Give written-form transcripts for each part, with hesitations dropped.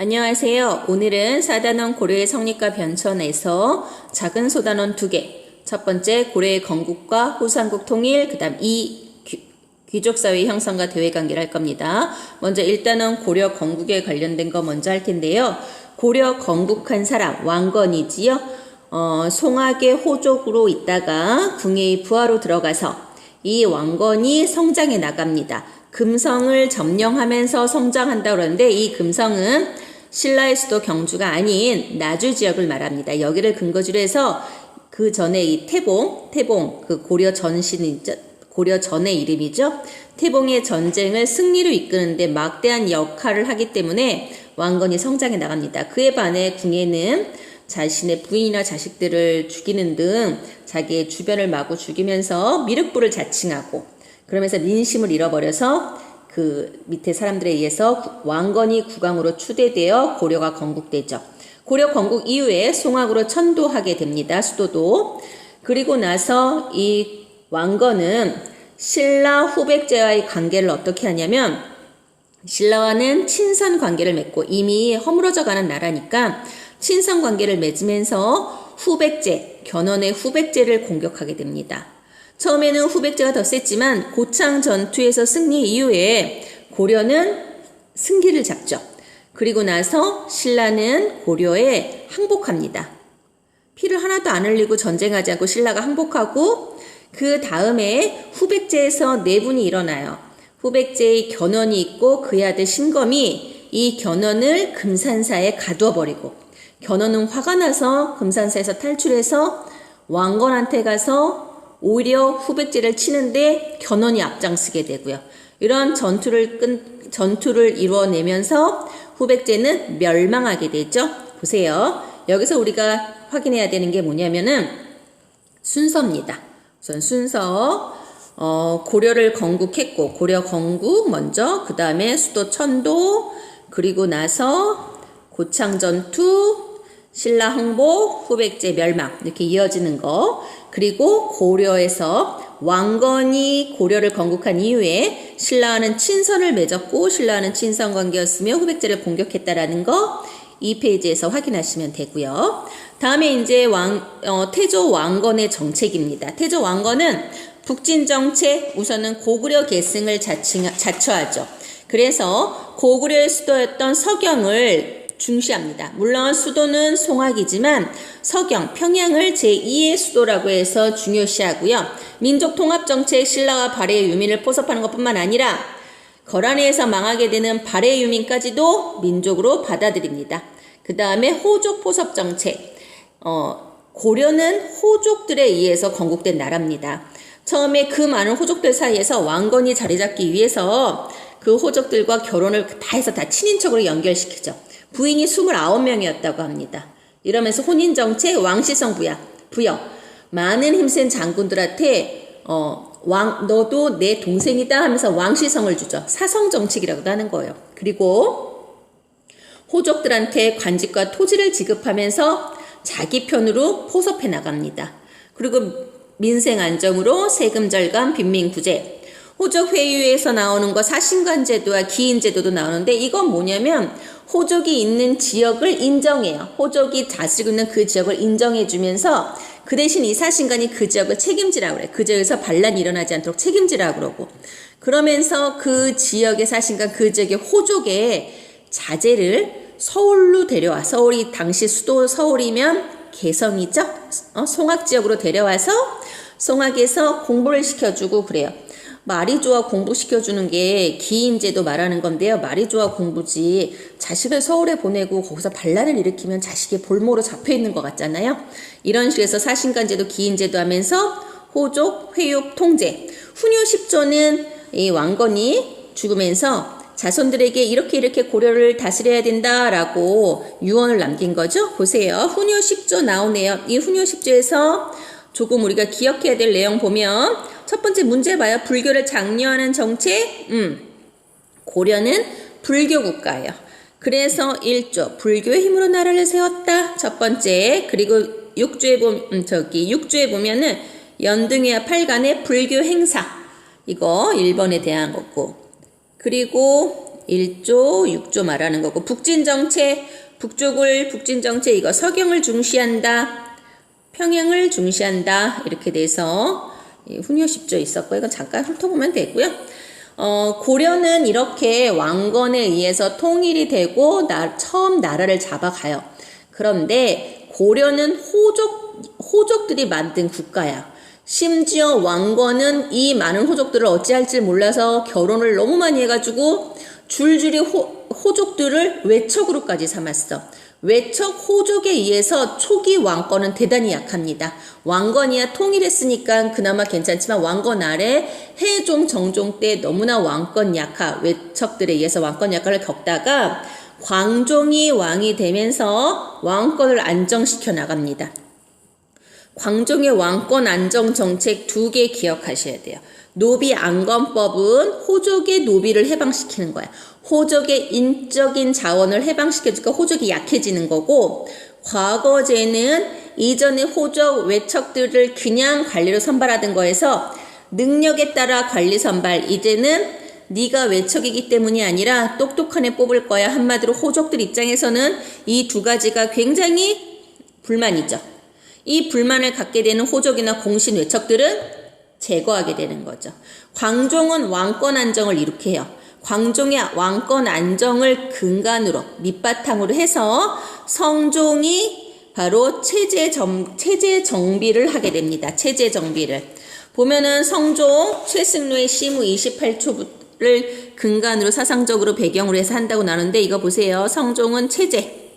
안녕하세요. 오늘은 4단원 고려의 성립과 변천에서 작은 소단원 2개, 첫 번째 고려의 건국과 후삼국 통일, 그 다음 귀족사회 형성과 대외관계를 할 겁니다. 먼저 1단원 고려 건국에 관련된 거 먼저 할 텐데요. 고려 건국한 사람, 왕건이지요. 송악의 호족으로 있다가 궁예의 부하로 들어가서 이 왕건이 성장해 나갑니다. 금성을 점령하면서 성장한다고 그러는데 이 금성은 신라의 수도 경주가 아닌 나주 지역을 말합니다. 여기를 근거지로 해서 그 전에 이 태봉 그 고려 전신이죠. 고려 전의 이름이죠. 태봉의 전쟁을 승리로 이끄는데 막대한 역할을 하기 때문에 왕건이 성장해 나갑니다. 그에 반해 궁예는 자신의 부인이나 자식들을 죽이는 등 자기의 주변을 마구 죽이면서 미륵부를 자칭하고 그러면서 민심을 잃어버려서 그 밑에 사람들에 의해서 왕건이 국왕으로 추대되어 고려가 건국되죠. 고려 건국 이후에 송악으로 천도하게 됩니다. 수도도. 그리고 나서 이 왕건은 신라 후백제와의 관계를 어떻게 하냐면 신라와는 친선 관계를 맺고 이미 허물어져 가는 나라니까 친선 관계를 맺으면서 후백제, 견훤의 후백제를 공격하게 됩니다. 처음에는 후백제가 더 셌지만 고창 전투에서 승리 이후에 고려는 승기를 잡죠. 그리고 나서 신라는 고려에 항복합니다. 피를 하나도 안 흘리고 전쟁하지 않고 신라가 항복하고 그 다음에 후백제에서 내분이 일어나요. 후백제의 견훤이 있고 그의 아들 신검이 이 견훤을 금산사에 가두어 버리고 견훤은 화가 나서 금산사에서 탈출해서 왕건한테 가서 오히려 후백제를 치는데 견훤이 앞장서게 되고요. 이런 전투를 이루어내면서 후백제는 멸망하게 되죠. 보세요. 여기서 우리가 확인해야 되는 게 뭐냐면은 순서입니다. 우선 순서 고려를 건국했고 고려 건국 먼저 그 다음에 수도 천도 그리고 나서 고창 전투 신라 항복, 후백제 멸망 이렇게 이어지는 거 그리고 고려에서 왕건이 고려를 건국한 이후에 신라와는 친선을 맺었고 신라와는 친선 관계였으며 후백제를 공격했다라는 거 이 페이지에서 확인하시면 되고요. 다음에 이제 태조 왕건의 정책입니다. 태조 왕건은 북진 정책 우선은 고구려 계승을 자처하죠. 그래서 고구려의 수도였던 서경을 중시합니다. 물론 수도는 송악이지만 서경, 평양을 제2의 수도라고 해서 중요시하고요. 민족통합정책 신라와 발해의 유민을 포섭하는 것뿐만 아니라 거란에서 망하게 되는 발해의 유민까지도 민족으로 받아들입니다. 그 다음에 호족 포섭정책. 고려는 호족들에 의해서 건국된 나라입니다. 처음에 그 많은 호족들 사이에서 왕건이 자리 잡기 위해서 그 호족들과 결혼을 다 해서 다 친인척으로 연결시키죠. 부인이 29명이었다고 합니다. 이러면서 혼인정책, 왕시성 부여. 많은 힘센 장군들한테 너도 내 동생이다 하면서 왕시성을 주죠. 사성정책이라고도 하는 거예요. 그리고 호족들한테 관직과 토지를 지급하면서 자기 편으로 포섭해 나갑니다. 그리고 민생 안정으로 세금 절감, 빈민구제. 호족 회유에서 나오는 거 사신관제도와 기인제도도 나오는데 이건 뭐냐면 호족이 있는 지역을 인정해요. 호족이 다스리고 있는 그 지역을 인정해주면서 그 대신 이 사신관이 그 지역을 책임지라고 그래. 그 지역에서 반란이 일어나지 않도록 책임지라고 그러고 그러면서 그 지역의 사신관, 그 지역의 호족의 자제를 서울로 데려와. 서울이 당시 수도 서울이면 개성이죠. 송악 지역으로 데려와서 송악에서 공부를 시켜주고 그래요. 말이 좋아 공부시켜주는 게 기인제도 말하는 건데요. 말이 좋아 공부지 자식을 서울에 보내고 거기서 반란을 일으키면 자식이 볼모로 잡혀있는 것 같잖아요. 이런 식으로 사신관제도 기인제도 하면서 호족, 회육, 통제. 훈요 10조는 이 왕건이 죽으면서 자손들에게 이렇게 고려를 다스려야 된다라고 유언을 남긴 거죠. 보세요. 훈요 10조 나오네요. 이 훈요 10조에서 조금 우리가 기억해야 될 내용 보면 첫 번째 문제 봐요. 불교를 장려하는 정책. 고려는 불교 국가예요. 그래서 1조 불교의 힘으로 나라를 세웠다. 첫 번째. 그리고 6조에 보면은 연등회와 팔간의 불교 행사. 이거 1번에 대한 거고. 그리고 1조, 6조 말하는 거고 북진정체, 북진정체 이거 서경을 중시한다. 평양을 중시한다. 이렇게 돼서 훈요 10조 있었고 이건 잠깐 훑어보면 되고요. 고려는 이렇게 왕건에 의해서 통일이 되고 처음 나라를 잡아가요. 그런데 고려는 호족들이 만든 국가야. 심지어 왕건은 이 많은 호족들을 어찌할지 몰라서 결혼을 너무 많이 해가지고 줄줄이 호족들을 외척으로까지 삼았어. 외척 호족에 의해서 초기 왕건은 대단히 약합니다. 왕건이야 통일했으니까 그나마 괜찮지만 왕건 아래 해종 정종 때 너무나 왕권 약화, 외척들에 의해서 왕권 약화를 겪다가 광종이 왕이 되면서 왕권을 안정시켜 나갑니다. 광종의 왕권 안정 정책 2개 기억하셔야 돼요. 노비 안건법은 호족의 노비를 해방시키는 거야. 호족의 인적인 자원을 해방시켜주니까 호족이 약해지는 거고, 과거제는 이전의 호족 외척들을 그냥 관리로 선발하던 거에서 능력에 따라 관리 선발, 이제는 네가 외척이기 때문이 아니라 똑똑한 애 뽑을 거야. 한마디로 호족들 입장에서는 이 2가지가 굉장히 불만이죠. 이 불만을 갖게 되는 호족이나 공신 외척들은 제거하게 되는 거죠. 광종은 왕권 안정을 이렇게 해요. 광종의 왕권 안정을 근간으로 밑바탕으로 해서 성종이 바로 체제 정비를 하게 됩니다. 체제 정비를 보면은 성종 최승로의 시무 28초를 근간으로 사상적으로 배경으로 해서 한다고 나누는데 이거 보세요. 성종은 체제,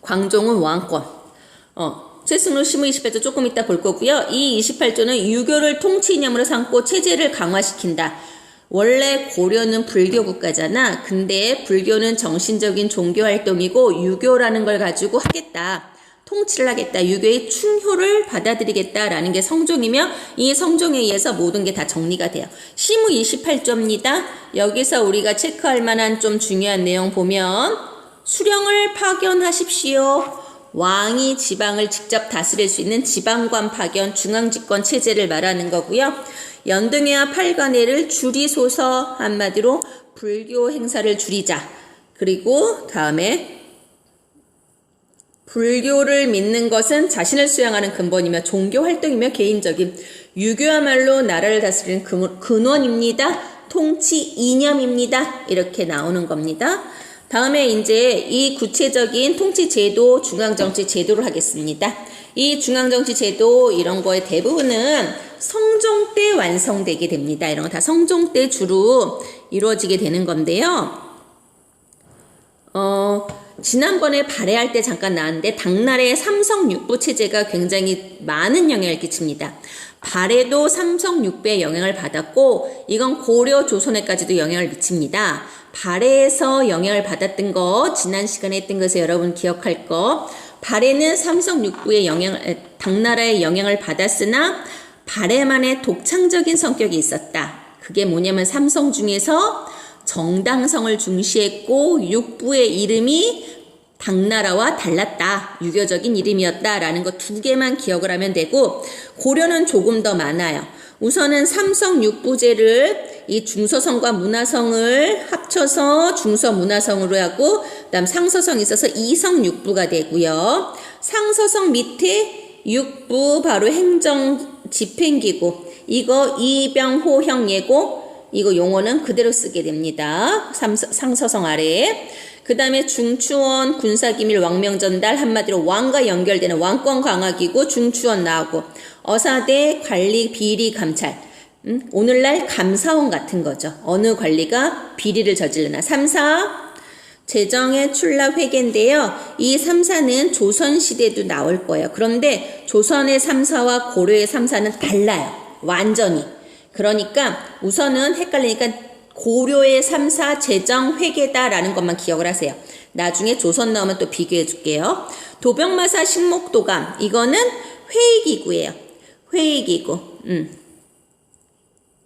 광종은 왕권. 최승로 시무 28조 조금 이따 볼 거고요. 이 28조는 유교를 통치 이념으로 삼고 체제를 강화시킨다. 원래 고려는 불교 국가잖아. 근데 불교는 정신적인 종교 활동이고 유교라는 걸 가지고 하겠다. 통치를 하겠다. 유교의 충효를 받아들이겠다라는 게 성종이며 이 성종에 의해서 모든 게 다 정리가 돼요. 시무 28조입니다. 여기서 우리가 체크할 만한 좀 중요한 내용 보면 수령을 파견하십시오. 왕이 지방을 직접 다스릴 수 있는 지방관 파견, 중앙집권 체제를 말하는 거고요. 연등회와 팔관회를 줄이소서, 한마디로 불교 행사를 줄이자. 그리고 다음에 불교를 믿는 것은 자신을 수양하는 근본이며 종교 활동이며 개인적인 유교야말로 나라를 다스리는 근원입니다. 통치 이념입니다. 이렇게 나오는 겁니다. 다음에 이제 이 구체적인 통치 제도, 중앙정치 제도를 하겠습니다. 이 중앙정치 제도 이런 거의 대부분은 성종 때 완성되게 됩니다. 이런 거 다 성종 때 주로 이루어지게 되는 건데요. 지난번에 발해할 때 잠깐 나왔는데 당나라의 삼성육부 체제가 굉장히 많은 영향을 끼칩니다. 발해도 삼성육부의 영향을 받았고 이건 고려 조선에까지도 영향을 미칩니다. 발해에서 영향을 받았던 거 지난 시간에 했던 것을 여러분 기억할 거, 발해는 삼성육부의 당나라의 영향을 받았으나 발해만의 독창적인 성격이 있었다. 그게 뭐냐면 삼성 중에서 정당성을 중시했고 육부의 이름이 당나라와 달랐다. 유교적인 이름이었다라는 거 2개만 기억을 하면 되고, 고려는 조금 더 많아요. 우선은 삼성육부제를 이 중서성과 문화성을 합쳐서 중서문화성으로 하고, 그다음 상서성이 있어서 이성육부가 되고요. 상서성 밑에 육부 바로 행정 집행기구, 이거 이병호형 예고, 이거 용어는 그대로 쓰게 됩니다. 상서성 아래에. 그 다음에 중추원, 군사기밀, 왕명전달, 한마디로 왕과 연결되는 왕권 강화기구 중추원 나오고, 어사대, 관리, 비리, 감찰. 오늘날 감사원 같은 거죠. 어느 관리가 비리를 저지르나. 3사, 재정의 출납 회계인데요. 이 3사는 조선시대도 나올 거예요. 그런데 조선의 3사와 고려의 3사는 달라요. 완전히. 그러니까 우선은 헷갈리니까 고려의 3사 재정 회계다라는 것만 기억을 하세요. 나중에 조선 나오면 또 비교해 줄게요. 도병마사 식목도감, 이거는 회의기구예요. 회의기구.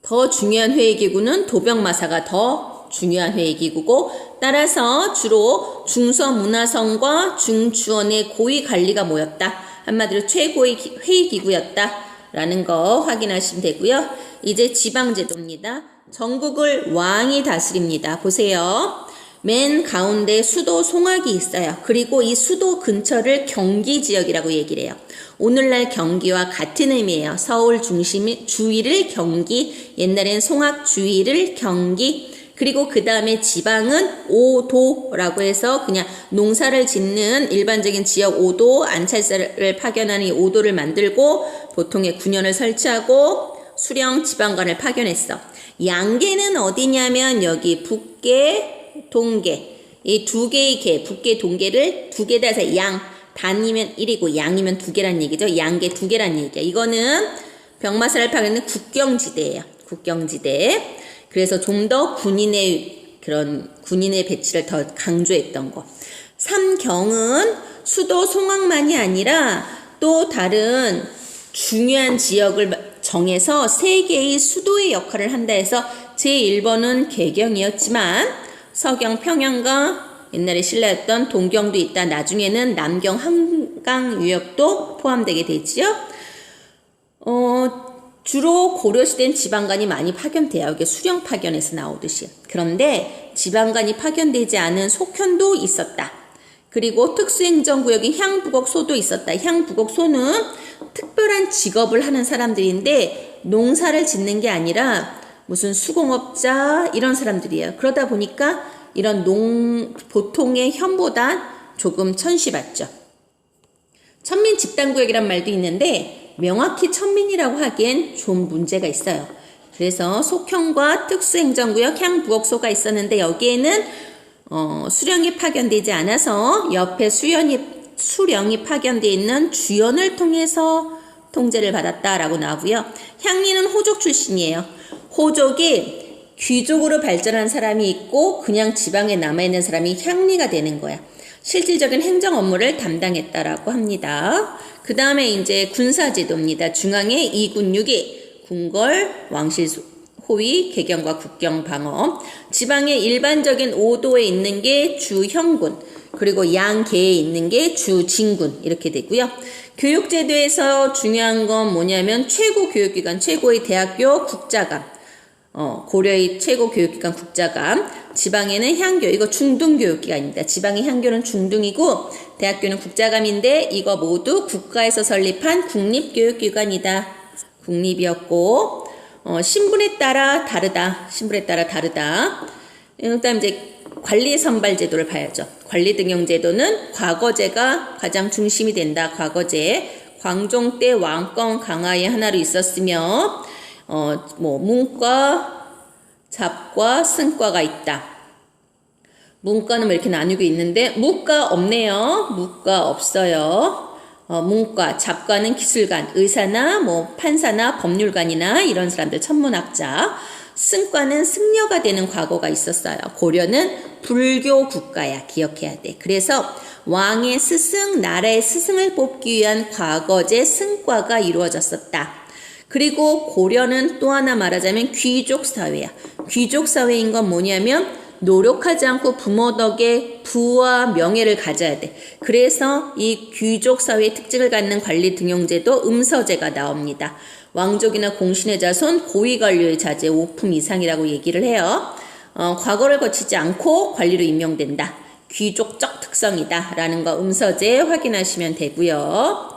더 중요한 회의기구는 도병마사가 더 중요한 회의기구고, 따라서 주로 중서문화성과 중추원의 고위관리가 모였다. 한마디로 최고의 회의기구였다라는 거 확인하시면 되고요. 이제 지방제도입니다. 전국을 왕이 다스립니다. 보세요. 맨 가운데 수도 송악이 있어요. 그리고 이 수도 근처를 경기 지역이라고 얘기를 해요. 오늘날 경기와 같은 의미예요. 서울 중심이 주위를 경기, 옛날엔 송악 주위를 경기, 그리고 그 다음에 지방은 오도라고 해서 그냥 농사를 짓는 일반적인 지역 오도, 안찰사를 파견하는 이 오도를 만들고 보통의 군현을 설치하고 수령 지방관을 파견했어. 양계는 어디냐면 여기 북계, 동계, 이 두 개의 계, 북계, 동계를 두 개다 해서 양, 단이면 1이고 양이면 두 개란 얘기죠. 양계 두 개란 얘기야. 이거는 병마사를 파견하는 국경지대예요. 국경지대. 그래서 좀 더 군인의 배치를 더 강조했던 거. 삼경은 수도 송악만이 아니라 또 다른 중요한 지역을 정해서 세 개의 수도의 역할을 한다 해서 제1번은 개경이었지만 서경 평양과 옛날에 신라였던 동경도 있다. 나중에는 남경 한강 유역도 포함되게 되지요. 주로 고려시대는 지방관이 많이 파견돼요. 이게 수령 파견에서 나오듯이. 그런데 지방관이 파견되지 않은 속현도 있었다. 그리고 특수행정구역인 향부곡소도 있었다. 향부곡소는 특별한 직업을 하는 사람들인데 농사를 짓는 게 아니라 무슨 수공업자 이런 사람들이에요. 그러다 보니까 이런 보통의 현보다 조금 천시받죠. 천민 집단구역이란 말도 있는데 명확히 천민이라고 하기엔 좀 문제가 있어요. 그래서 속현과 특수행정구역 향부곡소가 있었는데 여기에는 수령이 파견되지 않아서 옆에 수령이 파견되어 있는 주연을 통해서 통제를 받았다라고 나오고요. 향리는 호족 출신이에요. 호족이 귀족으로 발전한 사람이 있고 그냥 지방에 남아있는 사람이 향리가 되는 거야. 실질적인 행정 업무를 담당했다라고 합니다. 그 다음에 이제 군사제도입니다. 중앙에 2군 6위, 궁궐, 왕실 호위, 개경과 국경 방어. 지방의 일반적인 오도에 있는 게 주형군, 그리고 양계에 있는 게 주진군 이렇게 되고요. 교육제도에서 중요한 건 뭐냐면 최고 교육기관, 최고의 대학교 국자감, 고려의 최고 교육기관 국자감, 지방에는 향교, 이거 중등교육기관입니다. 지방의 향교는 중등이고 대학교는 국자감인데 이거 모두 국가에서 설립한 국립교육기관이다. 국립이었고 신분에 따라 다르다. 신분에 따라 다르다. 그다음 이제 관리 선발 제도를 봐야죠. 관리 등용 제도는 과거제가 가장 중심이 된다. 과거제. 광종 때 왕권 강화의 하나로 있었으며 문과, 잡과, 승과가 있다. 문과는 뭐 이렇게 나뉘고 있는데 무과 없네요. 무과 없어요. 문과, 잡과는 기술관, 의사나 판사나 법률관이나 이런 사람들, 천문학자. 승과는 승려가 되는 과거가 있었어요. 고려는 불교 국가야. 기억해야 돼. 그래서 왕의 스승, 나라의 스승을 뽑기 위한 과거제 승과가 이루어졌었다. 그리고 고려는 또 하나 말하자면 귀족 사회야. 귀족 사회인 건 뭐냐면 노력하지 않고 부모 덕에 부와 명예를 가져야 돼. 그래서 이 귀족 사회의 특징을 갖는 관리 등용제도 음서제가 나옵니다. 왕족이나 공신의 자손, 고위 관료의 자제 5품 이상이라고 얘기를 해요. 과거를 거치지 않고 관리로 임명된다. 귀족적 특성이다 라는 거 음서제 확인하시면 되고요.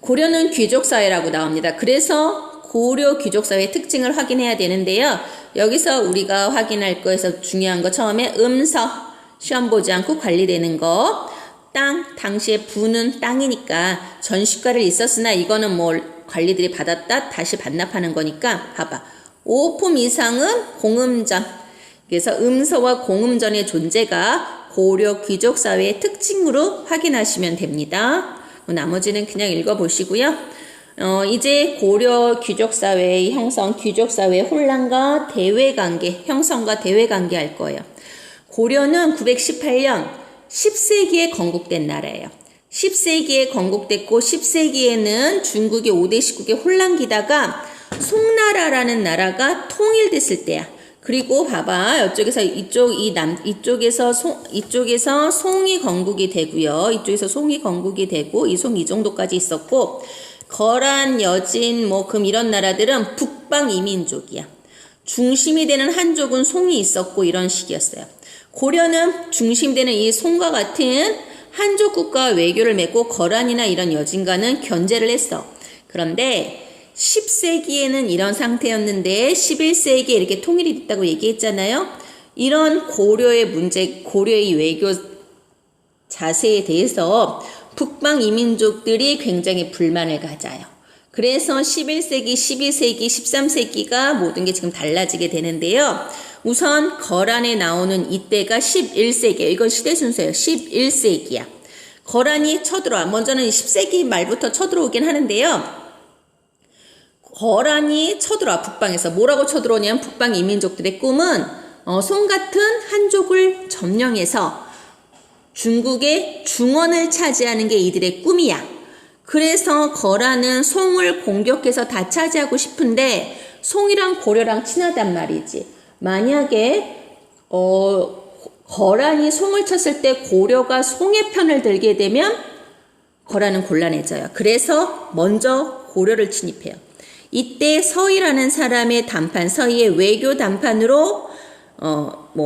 고려는 귀족사회라고 나옵니다. 그래서 고려 귀족사회의 특징을 확인해야 되는데요. 여기서 우리가 확인할 거에서 중요한 거 처음에 음서, 시험 보지 않고 관리되는 거. 땅, 당시에 부는 땅이니까 전시가를 있었으나 이거는 관리들이 받았다 다시 반납하는 거니까 봐봐. 5품 이상은 공음전. 그래서 음서와 공음전의 존재가 고려 귀족사회의 특징으로 확인하시면 됩니다. 나머지는 그냥 읽어보시고요. 이제 고려 귀족사회의 형성, 귀족사회의 혼란과 대외관계, 형성과 대외관계 할 거예요. 고려는 918년 10세기에 건국된 나라예요. 10세기에 건국됐고 10세기에는 중국의 5대 시국의 혼란기다가 송나라라는 나라가 통일됐을 때야. 그리고 봐봐, 이쪽에서 송이 건국이 되고요. 이쪽에서 송이 건국이 되고 이송 이 정도까지 있었고 거란, 여진, 금 이런 나라들은 북방 이민족이야. 중심이 되는 한족은 송이 있었고 이런 식이었어요. 고려는 중심되는 이 송과 같은 한족 국가와 외교를 맺고 거란이나 이런 여진과는 견제를 했어. 그런데 10세기에는 이런 상태였는데 11세기에 이렇게 통일이 됐다고 얘기했잖아요. 이런 고려의 문제, 고려의 외교 자세에 대해서 북방 이민족들이 굉장히 불만을 가져요. 그래서 11세기, 12세기, 13세기가 모든 게 지금 달라지게 되는데요. 우선 거란에 나오는 이때가 11세기예요. 이건 시대 순서예요. 11세기야. 거란이 쳐들어와. 먼저는 10세기 말부터 쳐들어오긴 하는데요. 거란이 쳐들어와. 북방에서. 뭐라고 쳐들어오냐면 북방 이민족들의 꿈은 송 같은 한족을 점령해서 중국의 중원을 차지하는 게 이들의 꿈이야. 그래서 거란은 송을 공격해서 다 차지하고 싶은데 송이랑 고려랑 친하단 말이지. 만약에 거란이 송을 쳤을 때 고려가 송의 편을 들게 되면 거란은 곤란해져요. 그래서 먼저 고려를 침입해요. 이때 서희라는 사람의 담판, 서희의 외교 담판으로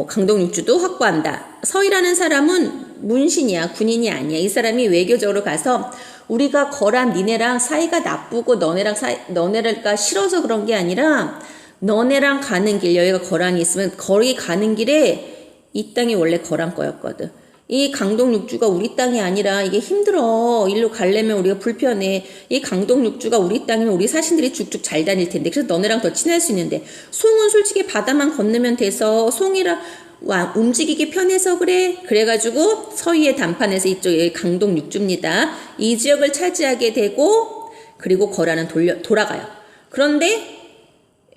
강동 육주도 확보한다. 서희라는 사람은 문신이야, 군인이 아니야. 이 사람이 외교적으로 가서 우리가 거란 니네랑 사이가 나쁘고 너네가 싫어서 그런 게 아니라 너네랑 가는 길, 여기가 거란이 있으면 거기 가는 길에 이 땅이 원래 거란 거였거든. 이 강동 육주가 우리 땅이 아니라 이게 힘들어. 일로 가려면 우리가 불편해. 이 강동 육주가 우리 땅이면 우리 사신들이 쭉쭉 잘 다닐 텐데. 그래서 너네랑 더 친할 수 있는데. 송은 솔직히 바다만 건너면 돼서 송이라 움직이기 편해서 그래. 그래가지고 서희의 담판에서 이쪽에 강동 육주입니다. 이 지역을 차지하게 되고 그리고 거란은 돌아가요. 그런데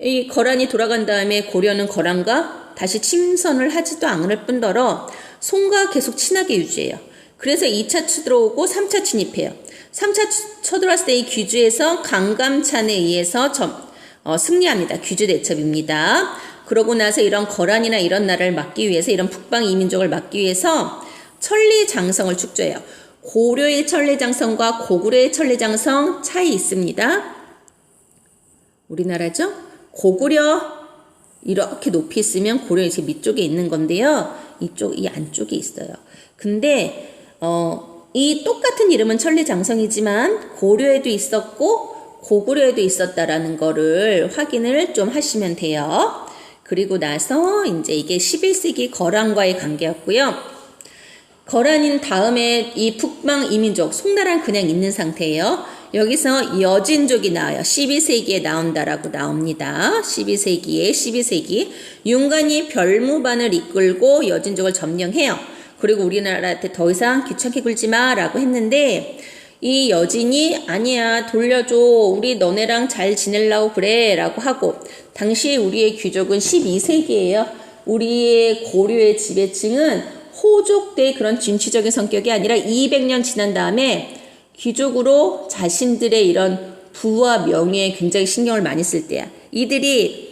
이 거란이 돌아간 다음에 고려는 거란과 다시 침선을 하지도 않을 뿐더러 송과 계속 친하게 유지해요. 그래서 2차 쳐들어오고 3차 침입해요. 3차 쳐들어왔을 때 이 귀주에서 강감찬에 의해서 승리합니다. 귀주 대첩입니다. 그러고 나서 이런 거란이나 이런 나라를 막기 위해서, 이런 북방 이민족을 막기 위해서 천리장성을 축조해요. 고려의 천리장성과 고구려의 천리장성 차이 있습니다. 우리나라죠? 고구려 이렇게 높이 있으면 고려 이제 밑쪽에 있는 건데요. 이 안쪽에 있어요. 근데 이 똑같은 이름은 천리장성이지만 고려에도 있었고 고구려에도 있었다라는 거를 확인을 좀 하시면 돼요. 그리고 나서 이제 이게 11세기 거란과의 관계였고요. 거란인 다음에 이 북방 이민족 송나라는 그냥 있는 상태예요. 여기서 여진족이 나와요. 12세기에 나온다라고 나옵니다. 12세기 윤관이 별무반을 이끌고 여진족을 점령해요. 그리고 우리나라한테 더 이상 귀찮게 굴지 마라고 했는데 이 여진이 아니야 돌려줘 우리 너네랑 잘 지내려고 그래 라고 하고, 당시 우리의 귀족은 12세기예요. 우리의 고려의 지배층은 호족대의 그런 진취적인 성격이 아니라 200년 지난 다음에 귀족으로 자신들의 이런 부와 명예에 굉장히 신경을 많이 쓸 때야. 이들이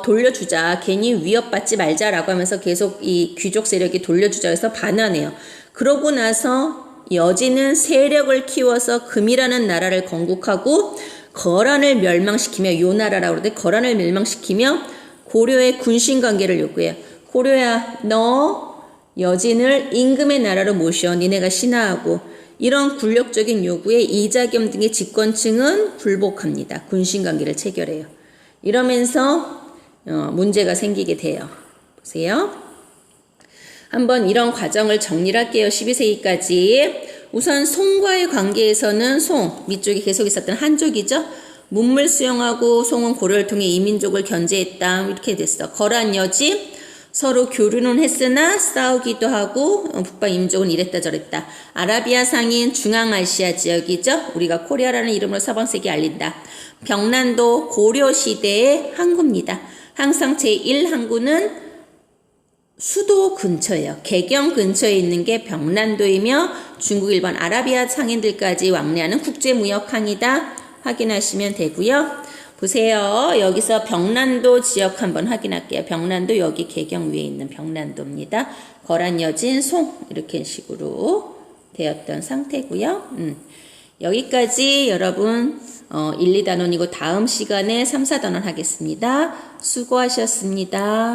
돌려주자, 괜히 위협받지 말자라고 하면서 계속 이 귀족 세력이 돌려주자 해서 반환해요. 그러고 나서 여진은 세력을 키워서 금이라는 나라를 건국하고 거란을 멸망시키며, 요 나라라고 그러는데 거란을 멸망시키며 고려의 군신관계를 요구해요. 고려야 너 여진을 임금의 나라로 모셔 니네가 신하하고, 이런 굴욕적인 요구에 이자겸 등의 집권층은 굴복합니다. 군신관계를 체결해요. 이러면서 문제가 생기게 돼요. 보세요. 한번 이런 과정을 정리를 할게요. 12세기까지. 우선 송과의 관계에서는 송, 밑쪽에 계속 있었던 한족이죠. 문물 수용하고 송은 고려를 통해 이민족을 견제했다. 이렇게 됐어. 거란 여진, 서로 교류는 했으나 싸우기도 하고 북방 이민족은 이랬다 저랬다. 아라비아 상인 중앙아시아 지역이죠. 우리가 코리아라는 이름으로 서방세계에 알린다. 병난도 고려시대의 항구입니다. 항상 제1항구는 수도 근처예요. 개경 근처에 있는 게 병난도이며 중국, 일본, 아라비아 상인들까지 왕래하는 국제무역항이다. 확인하시면 되고요. 보세요. 여기서 병난도 지역 한번 확인할게요. 병난도 여기 개경 위에 있는 병난도입니다. 거란 여진 송 이렇게 식으로 되었던 상태고요. 여기까지 여러분 1, 2단원이고 다음 시간에 3, 4단원 하겠습니다. 수고하셨습니다.